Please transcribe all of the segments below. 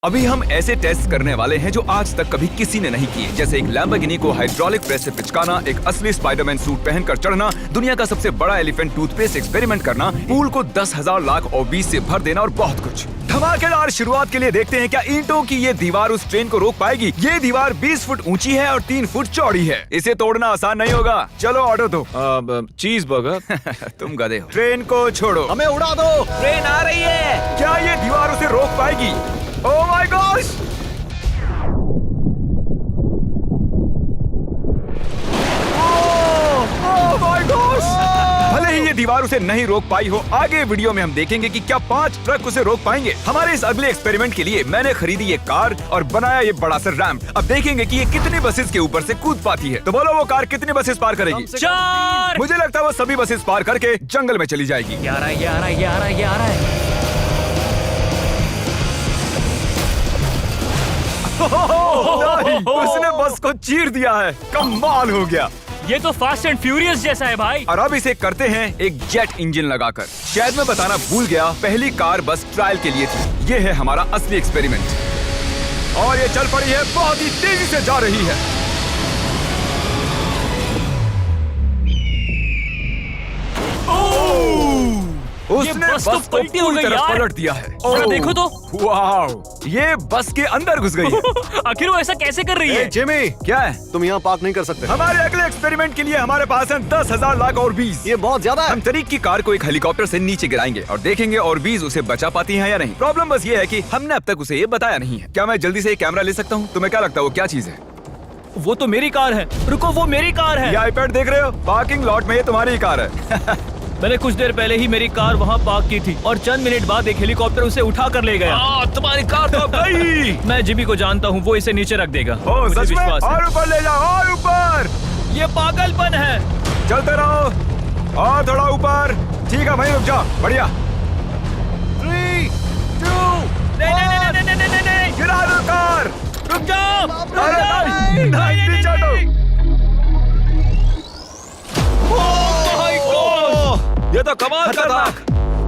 अभी हम ऐसे टेस्ट करने वाले हैं जो आज तक कभी किसी ने नहीं किए, जैसे एक लैम्बोर्गिनी को हाइड्रोलिक प्रेस से पिचकाना, एक असली स्पाइडरमैन सूट पहनकर चढ़ना, दुनिया का सबसे बड़ा एलिफेंट टूथपेस्ट एक्सपेरिमेंट करना, पूल को 10,000 लाख और 20 से भर देना और बहुत कुछ। धमाकेदार शुरुआत के लिए देखते हैं क्या ईंटों की ये दीवार उस ट्रेन को रोक पाएगी। ये दीवार 20 फुट ऊंची है और 3 फुट चौड़ी है। इसे तोड़ना आसान नहीं होगा। चलो ऑर्डर दो। चीज बर्गर। तुम गधे हो। ट्रेन को छोड़ो, हमें उड़ा दो। ट्रेन आ रही है। क्या ये दीवार उसे रोक पाएगी? ओह my gosh! Oh my gosh! भले ही ये दीवार उसे नहीं रोक पाई हो, आगे वीडियो में हम देखेंगे कि क्या 5 ट्रक उसे रोक पाएंगे। हमारे इस अगले एक्सपेरिमेंट के लिए मैंने खरीदी ये कार और बनाया ये बड़ा सा रैंप। अब देखेंगे कि ये कितनी बसेस के ऊपर से कूद पाती है। तो बोलो वो कार कितनी बसेस पार करेगी? 4। मुझे लगता है वो सभी बसेस पार करके जंगल में चली जाएगी। 11। नहीं, उसने बस को चीर दिया है। कमाल हो गया। ये तो फास्ट एंड फ्यूरियस जैसा है भाई। और अब इसे करते हैं एक जेट इंजन लगाकर। शायद मैं बताना भूल गया, पहली कार बस ट्रायल के लिए थी। ये है हमारा असली एक्सपेरिमेंट और ये चल पड़ी है, बहुत ही तेजी से जा रही है। उसने बस तो बस को पलटी हो पूरी गई तरह यार। पलट दिया है। जरा देखो तो। वाओ, ये बस के अंदर घुस गई है। आखिर वो ऐसा कैसे कर रही है? जिमी, क्या है? तुम यहाँ पार्क नहीं कर सकते। हमारे अगले एक्सपेरिमेंट के लिए हमारे पास है 10,000 लाख और 20। ये बहुत ज्यादा है। हम तरीक की कार को एक हेलीकॉप्टर से नीचे गिराएंगे और देखेंगे और 20 उसे बचा पाती हैं या नहीं। प्रॉब्लम बस ये है कि हमने अब तक उसे ये बताया नहीं है। क्या मैं जल्दी से ये कैमरा ले सकता हूँ? तुम्हें क्या लगता है वो क्या चीज है? वो तो मेरी कार है। रुको, वो मेरी कार है। ये आईपैड देख रहे हो? पार्किंग लॉट में ये तुम्हारी ही कार है। मैंने कुछ देर पहले ही मेरी कार वहाँ पार्क की थी और चंद मिनट बाद एक हेलीकॉप्टर उसे उठा कर ले गया। तुम्हारी कार तो गई। मैं जिमी को जानता हूँ, वो इसे नीचे रख देगा। ओ मुझे सच में? विश्वास है। और ऊपर ले जाओ, और ऊपर। ये पागलपन है। चलते रहो और थोड़ा ऊपर। ठीक है भाई, रुक जाओ। बढ़िया। 3, 2, नहीं। गिरा दो कार। रुक जाओ। अरे नहीं, पीछे हटो। ये तो कमाल का था।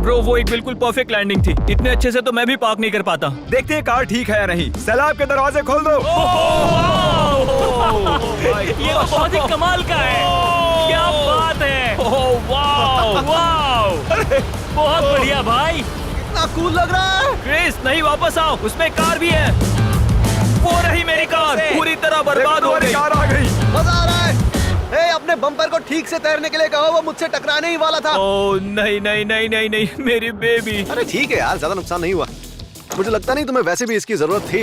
ब्रो, वो एक बिल्कुल परफेक्ट लैंडिंग थी। इतने अच्छे से तो मैं भी पार्क नहीं कर पाता। देखते हैं कार ठीक है या नहीं। सैलाब के दरवाजे खोल दो। ये तो बहुत ही कमाल का है। क्या बात है। वाओ, बहुत बढ़िया भाई। इतना कूल लग रहा है। क्रिस, नहीं, वापस आओ, उसमें कार भी है। वो रही मेरी कार, पूरी तरह बर्बाद हो गई। कार आ गई। मजा आ रहा है। अपने बम्पर को ठीक से तैरने के लिए कहो, वो मुझसे टकराने ही वाला था। ओह नहीं, मेरी बेबी। अरे ठीक है यार, ज्यादा नुकसान नहीं हुआ। मुझे लगता नहीं तुम्हें वैसे भी इसकी जरूरत थी।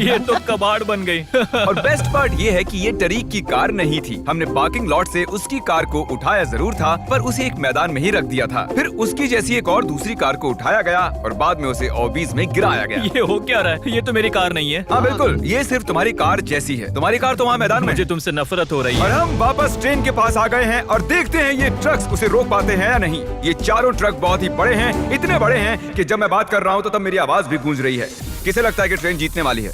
ये तो कबाड़ बन गई। और बेस्ट पार्ट ये है कि ये टरीक की कार नहीं थी। हमने पार्किंग लॉट से उसकी कार को उठाया जरूर था, पर उसे एक मैदान में ही रख दिया था। फिर उसकी जैसी एक और दूसरी कार को उठाया गया और बाद में उसे ओबीज में गिराया गया। ये हो क्या रहा है? ये तो मेरी कार नहीं है। हाँ बिल्कुल, ये सिर्फ तुम्हारी कार जैसी है। तुम्हारी कार तो वहाँ मैदान में। मुझे तुमसे नफरत हो रही और है। हम वापस ट्रेन के पास आ गए हैं और देखते हैं ये ट्रक्स उसे रोक पाते हैं या नहीं। ये चारों ट्रक बहुत ही बड़े हैं, इतने बड़े हैं कि जब मैं बात कर रहा हूँ तो तब मेरी आवाज भी गूंज रही है। किसे लगता है कि ट्रेन जीतने वाली है?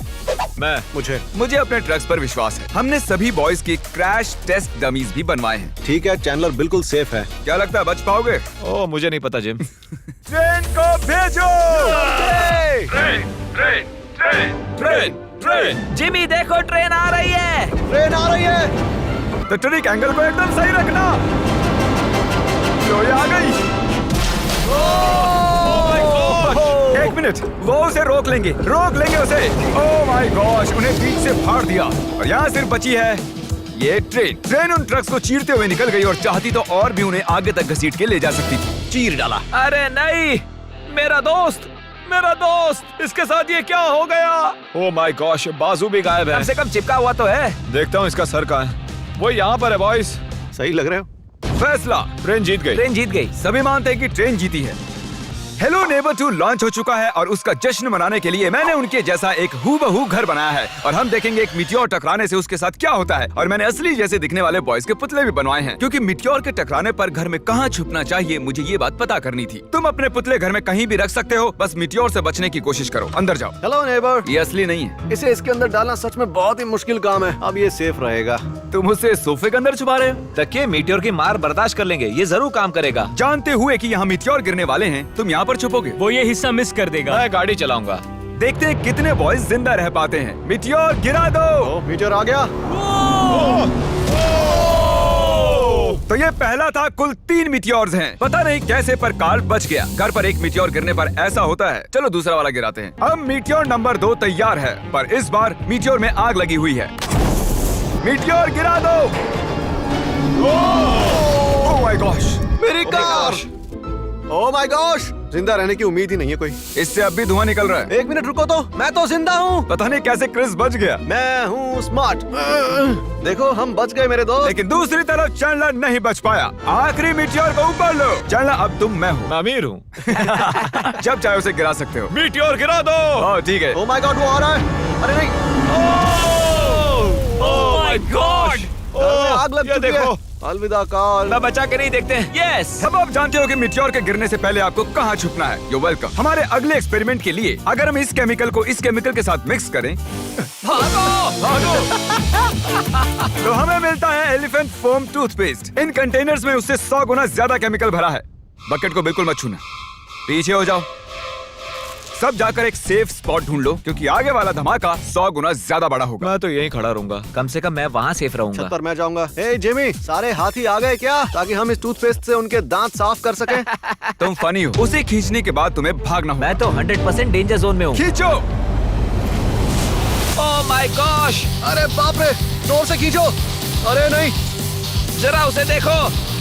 मुझे अपने ट्रक्स पर विश्वास है। हमने सभी बॉयज के क्रैश टेस्ट डमीज भी बनवाए हैं। ठीक है, चैंडलर बिल्कुल सेफ है। क्या लगता है बच पाओगे? ओह, मुझे नहीं पता जिम। ट्रेन को भेजो। ट्रेन। जिमी देखो, ट्रेन आ रही है। ट्रेन आ रही है। तो ट्रिक एंगल को एकदम सही रखना। लो, ये आ गई। एक मिनट, वो उसे रोक लेंगे उसे। ओह माय गॉश, उन्हें बीच से फाड़ दिया और यहाँ सिर्फ बची है ये ट्रेन उन ट्रक्स को चीरते हुए निकल गई और चाहती तो और भी उन्हें आगे तक घसीट के ले जा सकती थी। चीर डाला। अरे नहीं, मेरा दोस्त, इसके साथ ये क्या हो गया? ओह माय गॉश, बाजू भी गायब है। कम से कम चिपका हुआ तो है। देखता हूँ इसका सर कहाँ है। वो यहाँ पर है बॉयज। सही लग रहे हो। फैसला, ट्रेन जीत गई। सभी मानते हैं कि ट्रेन जीती है। हेलो नेबर 2 लॉन्च हो चुका है और उसका जश्न मनाने के लिए मैंने उनके जैसा एक हूबहू घर बनाया है और हम देखेंगे एक मिट्योर टकराने से उसके साथ क्या होता है। और मैंने असली जैसे दिखने वाले बॉयज के पुतले भी बनवाए हैं, क्योंकि मिट्योर के टकराने पर घर में कहाँ छुपना चाहिए मुझे ये बात पता करनी थी। तुम अपने पुतले घर में कहीं भी रख सकते हो, बस मिट्योर से बचने की कोशिश करो। अंदर जाओ। Hello neighbour. ये असली नहीं है। इसे इसके अंदर डालना सच में बहुत ही मुश्किल काम है। अब ये सेफ रहेगा। तुम उसे सोफे के अंदर छुपा रहे हो? तकिए मीटियोर की मार बर्दाश्त कर लेंगे, ये जरूर काम करेगा। जानते हुए कि यहाँ मिट्योर गिरने वाले हैं, तुम यहाँ पर छुपोगे? वो ये हिस्सा मिस कर देगा। मैं गाड़ी चलाऊंगा। देखते हैं कितने बॉयज जिंदा रह पाते हैं। मिटियोर गिरा दो। ओ, मीटियोर आ गया। तो ये पहला था। कुल 3 मिटियोर्स हैं। पता नहीं कैसे पर कार्ल बच गया। घर पर एक मिटियोर गिरने पर ऐसा होता है। चलो दूसरा वाला गिराते हैं। अब मिटियोर नंबर 2 तैयार है, पर इस बार मिटियोर में आग लगी हुई है। मिटियोर गिरा दो। ओह माय गॉश, मेरी कार। ओह माय गॉश, जिंदा रहने की उम्मीद ही नहीं है कोई। इससे अब भी धुआं निकल रहा है। 1 मिनट रुको तो, मैं तो जिंदा हूँ। पता नहीं कैसे क्रिस बच गया। मैं हूँ स्मार्ट। देखो हम बच गए मेरे दोस्त। लेकिन दूसरी तरफ चैंडलर नहीं बच पाया। आखिरी मिटियोर को ऊपर लो। चैंडलर अब तुम मैं हूँ। मैं अमीर हूँ। जब चाहे उसे गिरा सकते हो। मीटियोर गिरा दो। ओह ठीक है। ओह माय गॉड, वो आ रहा है। अरे नहीं, ओह माय गॉड। घर में आग लग ये चुकी देखो। है। अलविदा कार्ल। मैं बचा के नहीं देखते हैं। यस। अब आप जानते हो कि मिटियोर के गिरने से पहले आपको कहाँ छुपना है। You welcome. हमारे अगले एक्सपेरिमेंट के लिए अगर हम इस केमिकल को इस केमिकल के साथ मिक्स करें तो हमें मिलता है एलिफेंट फोम टूथपेस्ट। इन कंटेनर्स में उससे 100 गुना ज्यादा केमिकल भरा है। बकेट को बिल्कुल मत छूना। पीछे हो जाओ। सब जाकर एक सेफ स्पॉट ढूंढ लो, क्योंकि आगे वाला धमाका 100 गुना ज्यादा बड़ा होगा। मैं तो यहीं खड़ा रहूंगा। कम से कम मैं वहाँ सेफ रहूंगा। छत पर मैं जाऊंगा। हे जिमी, सारे हाथी आ गए क्या, ताकि हम इस टूथपेस्ट से उनके दांत साफ कर सकें? तुम फनी हो। उसे खींचने के बाद तुम्हें भागना होगा। मैं तो 100% डेंजर जोन में हूँ। खींचो। ओह माय गॉश, अरे बाप रे, जोर से खींचो। अरे नहीं, जरा उसे देखो।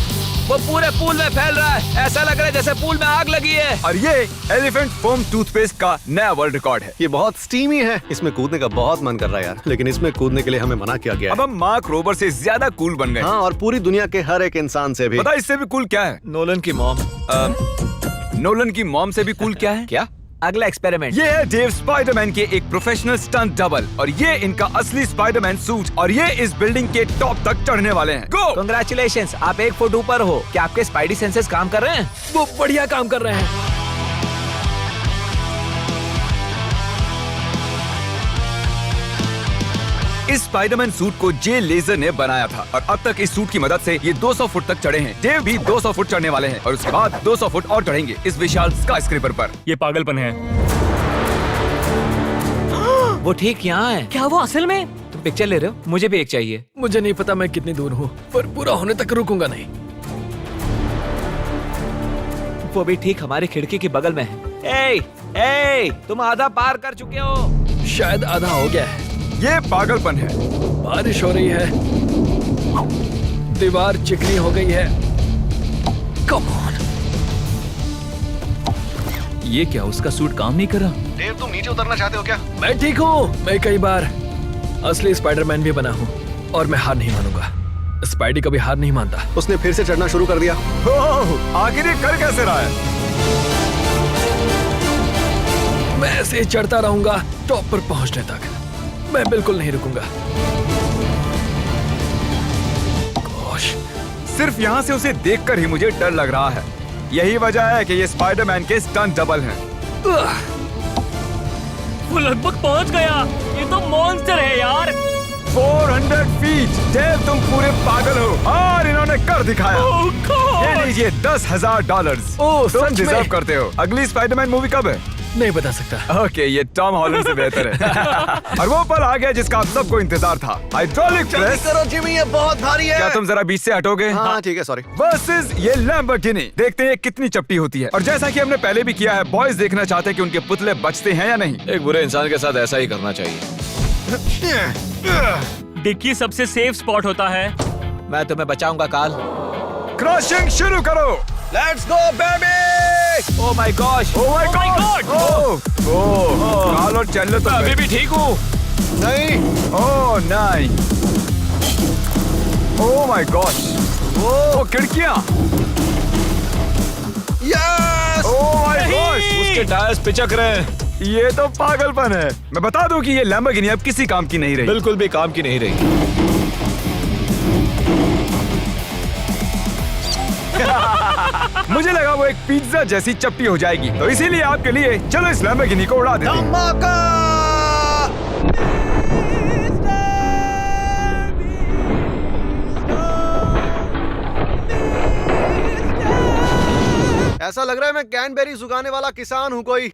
वो पूरे पूल में फैल रहा है। ऐसा लग रहा है जैसे पूल में आग लगी है। और ये एलिफेंट फोम टूथपेस्ट का नया वर्ल्ड रिकॉर्ड है। ये बहुत स्टीमी है। इसमें कूदने का बहुत मन कर रहा है यार, लेकिन इसमें कूदने के लिए हमें मना किया गया अब है। हम मार्क रोबर से ज्यादा कूल बन गए। हाँ, और पूरी दुनिया के हर एक इंसान से भी। पता है इससे भी कूल क्या है? नोलन की मॉम। नोलन की मॉम से भी कूल क्या है? क्या? अगला एक्सपेरिमेंट। ये है डेव स्पाइडरमैन के एक प्रोफेशनल स्टंट डबल, और ये इनका असली स्पाइडरमैन सूट, और ये इस बिल्डिंग के टॉप तक चढ़ने वाले हैं। गो! Congratulations, आप 1 फुट ऊपर हो। क्या आपके स्पाइडी सेंसेस काम कर रहे हैं? वो बढ़िया काम कर रहे हैं। इस स्पाइडरमैन सूट को जे लेजर ने बनाया था, और अब तक इस सूट की मदद से ये 200 फुट तक चढ़े हैं। डेव भी 200 फुट चढ़ने वाले हैं, और उसके बाद 200 फुट और चढ़ेंगे इस विशाल स्काईस्क्रेपर पर। ये पागलपन है। वो ठीक यहाँ है। क्या वो असल में? तुम पिक्चर ले रहे हो? मुझे भी एक चाहिए। मुझे नहीं पता मैं कितनी दूर हूँ, पर पूरा होने तक रुकूंगा नहीं। वो भी ठीक हमारी खिड़की के बगल में है। ए, तुम आधा पार कर चुके हो। शायद आधा हो गया है। ये पागलपन है। बारिश हो रही है, दीवार चिकनी हो गई है। Come on. ये क्या, उसका सूट काम नहीं कर रहा? डेव, तुम नीचे उतरना चाहते हो क्या? मैं ठीक हूँ। मैं कई बार असली स्पाइडरमैन भी बना हूँ, और मैं हार नहीं मानूंगा। स्पाइडी कभी हार नहीं मानता। उसने फिर से चढ़ना शुरू कर दिया। ओह, आखिर ये कर कैसे रहा है? मैं ऐसे ही चढ़ता रहूंगा टॉप पर पहुंचने तक। मैं बिल्कुल नहीं रुकूंगा। गोश, सिर्फ यहाँ से उसे देखकर ही मुझे डर लग रहा है। यही वजह है कि ये स्पाइडरमैन के स्टंट डबल हैं। वो लगभग पहुंच गया। ये तो मॉन्स्टर है यार। 400 फीट। डेव, तुम पूरे पागल हो, और इन्होंने कर दिखाया। Oh God! ये लीजिए $10,000। ओह, तुम सच में? डिजर्व करते हो। अगली स्पाइडरमैन मूवी कब है? नहीं बता सकता। ओके, ये टॉम हॉलैंड से बेहतर है। और वो पल आ गया जिसका आप सबको इंतजार था। हाइड्रोलिक जल्दी प्रेस। करो जिमी, ये बहुत भारी है। क्या तुम जरा बीच से हटोगे? हाँ ठीक है, सॉरी। वर्सेस ये लैम्बोर्गिनी। देखते हैं कितनी चपटी होती है। और जैसा कि हमने पहले भी किया है, बॉयज देखना चाहते हैं कि उनके पुतले बचते हैं या नहीं। एक बुरे इंसान के साथ ऐसा ही करना चाहिए। डिक्की सबसे सेफ स्पॉट होता है। मैं तुम्हें बचाऊंगा काल। क्रशिंग शुरू करो। Let's go baby. Oh my gosh. Oh my my God. God! ओह, काल और चैंडलर तो अभी भी ठीक हूँ। नहीं, ओह नहीं। ओह माय गॉश। ओह, खिड़कियां। यस। Oh my gosh. उसके टायर्स पिचक रहे हैं। ये तो पागलपन है। मैं बता दूं कि ये लैम्बोर्गिनी अब किसी काम की नहीं रही। बिल्कुल भी काम की नहीं रही। मुझे लगा वो एक पिज्जा जैसी चपटी हो जाएगी, तो इसीलिए आपके लिए चलो इस लैम्बोर्गिनी को उड़ा देते हैं। धमाका। ऐसा लग रहा है मैं कैनबेरी उगाने वाला किसान हूँ कोई।